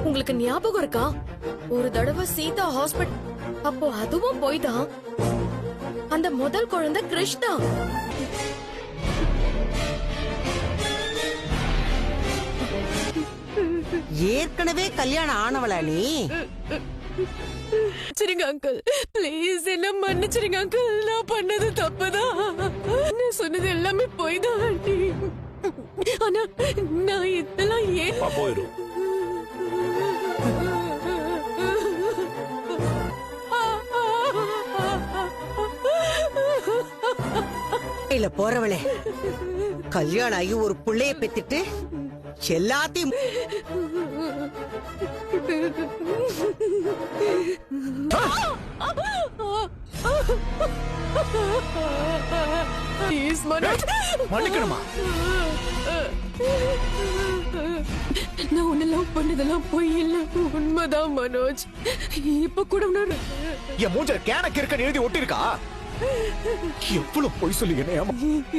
உங்களுக்கு ஞாபகம் இருக்கா? ஒரு தடவை சீதா ஹாஸ்பிட்டல், அப்போ அதுவும் போய்தான். அந்த முதல் குழந்தை கிருஷ் தான். ஏற்கனவே கல்யாணம் ஆனவளா நீ? சரிங்க அங்கிள், ப்ளீஸ் என்ன மன்னிச்சிருங்க அங்கிள். நான் பண்ணது தப்புதான். நான் சொன்னது எல்லாமே போய் தான் ஆண்டி. ஆனா நான் இதெல்லாம் ஏன் போயிடும். இல்ல போறவளே, கல்யாணம் ஆகி ஒரு புள்ளைய பெத்துட்டு எல்லாத்தையும் மன்னிக்கணுமா? நான் உன்னை லவ் பண்ணதெல்லாம் பொய் இல்ல, உண்மைதான் மனோஜ். இப்ப கூட உணர்வு. என் மூஞ்ச கேனக்கு இருக்க எழுதி ஒட்டி இருக்கா? எவ்வளவு பொய் சொல்லி என்ன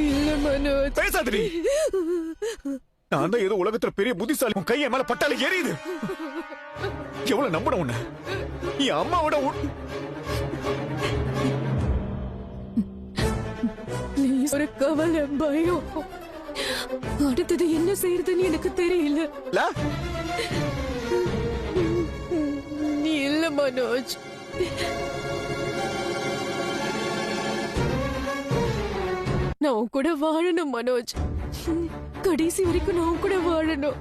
இல்ல மனோஜ், பேசாதடி. நான் தான் ஏதோ உலகத்துல பெரிய புத்திசாலி. உன் கையை மேல பட்டால எரியுது. எவ்வளவு நம்பணும் உன்ன? என் அம்மாவோட ஒரு கவலை, பயம், அடுத்தது என்ன செய்யறதுன்னு எனக்கு தெரியல. நீ இல்ல மனோஜ். நான் உன் கூட வாழணும் மனோஜ். கடைசி வரைக்கும் நான் உன் கூட வாழணும்.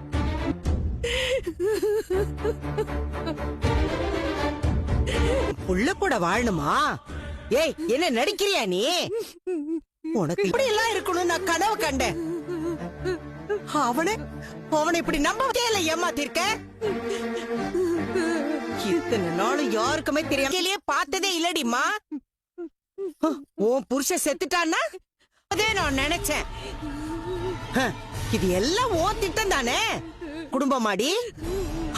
புள்ள கூட வாழணுமா? ஏய், என்ன நடிக்கிறியா நீ? உனக்கு இப்படி எல்லாம் இருக்கணும் நான் கனவு கண்டேன். அவனை இப்படி நம்பவே இல்ல, ஏமாத்திருக்க. இத்தனை நாளும் யாருக்குமே தெரியாம பார்த்ததே இல்லடிமா. உன் புருஷன் செத்துட்டான்னா அதே நான் நினைச்சேன். இது எல்லாம் ஓ திட்டம் தானே? குடும்பமாடி,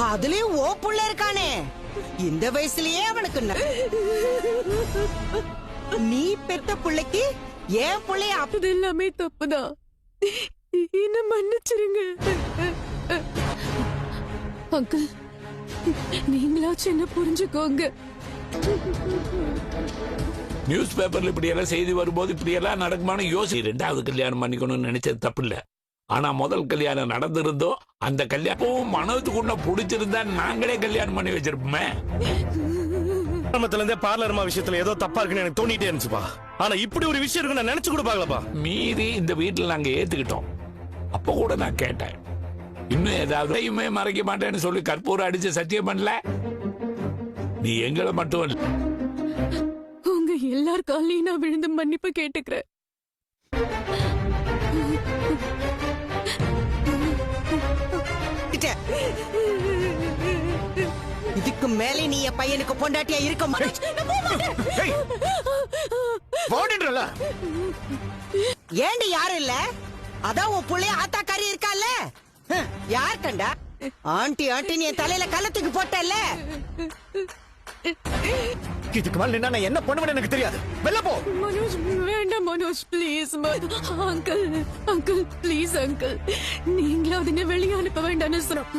அதுலயும் ஓ புள்ள இருக்கானே. இந்த வயசுலயே அவனுக்கு நீ பெத்த புள்ளைக்கு ஏன் புள்ளைய அது எல்லாமே தப்புதான். என்ன மன்னிச்சிருங்க அங்கிள். நீங்களாச்சும் என்ன புரிஞ்சுக்கோங்க. நியூஸ் பேப்பர்ல இப்படி எல்லாம் செய்தி வரும்போது இப்படி எல்லாம் நடக்குமான்னு யோசி. ரெண்டாவது கல்யாணம் பண்ணிக்கணும்னு நினைச்சது தப்பு இல்ல. ஆனா முதல் கல்யாணம் நடந்திருந்தோ அந்த கல்யாணம் மனோத்துக்கு உன்ன பிடிச்சிருந்தா நாங்களே கல்யாணம் பண்ணி வச்சிருப்போமே. பார்லர்மா விஷயத்துல ஏதோ தப்பா இருக்குன்னு எனக்கு தோண்டிட்டே இருந்துச்சுப்பா. ஆனா இப்படி ஒரு விஷயம் இருக்கு நான் நினைச்சு கூட பாக்கலப்பா. மீறி இந்த வீட்டுல நாங்க ஏத்துக்கிட்டோம். அப்ப கூட நான் கேட்டேன், இன்னும் ஏதாவது மறைக்க மாட்டேன்னு சொல்லி கற்பூரம் அடிச்சு சத்தியம் பண்ணல. நீ எங்களை மட்டும் இல்ல, உங்க எல்லார் காலையும் நான் விழுந்து மன்னிப்பு கேட்டுக்கிறேன். இதுக்கு மேலே நீ என் பையனுக்கு பொண்டாட்டியா இருக்க மாட்டேன்றல. ஏண்டி யாரும் இல்ல? அதான் உன் புள்ளைய ஆத்தாக்காரி இருக்கால. யார் கண்டா? ஆண்டி ஆண்டி என் தலையில கள்ளத்துக்கு போட்டல. இதுக்கு மேல நான் என்ன பண்ணுவேன்னு எனக்கு தெரியாது. வெளில போ. மனோஜ் வேண்டாம் Manoj, please. Uncle uncle please uncle, நீங்களாவது என்ன வெளியே அனுப்ப வேண்டாம்னு சொன்னோம்.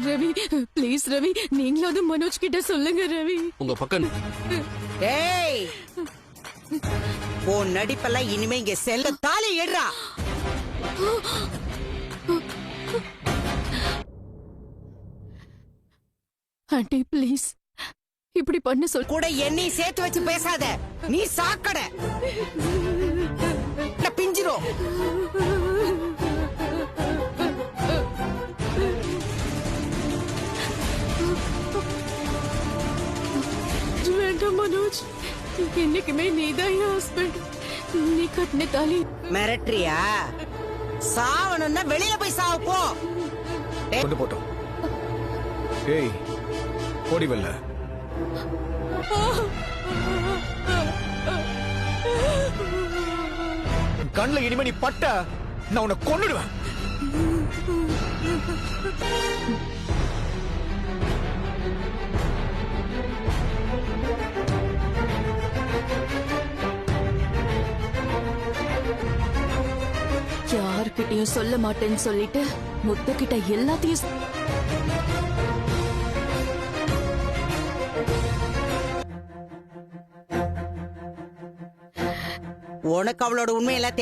ரவி ப்ளீஸ், ரவி நீங்களாவது மனோஜ் கிட்ட சொல்லுங்க. ரவி உங்க பக்கம். ஏய், உன் நடிப்பெல்லாம் இனிமே இங்க செல்ல. தாலி எடுறா. ஆண்டி ப்ளீஸ் இப்படி பண்ண சொல். கூட என்னையும் சேர்த்து வச்சு பேசாத. நீ சாக்கடை பிஞ்சிரும். வேண்டாம் மனோஜ், என்னைக்குமே நீதான் என் ஹஸ்பண்ட். நீ கட்டின தாலி. மிரட்டுறியா? சாவணும்னா வெளியில போய் சாவு போ. கொண்டு போட்டோம். ஏய் ஓடி வரல. கண்ணுல இனிமே நீ பட்ட நான் உன்னை கொன்னுடுவேன். யாருக்கிட்டையும் சொல்ல மாட்டேன்னு சொல்லிட்டு முத்துக்கிட்ட எல்லாத்தையும் உனக்கு அவளோட உண்மையெல்லாம்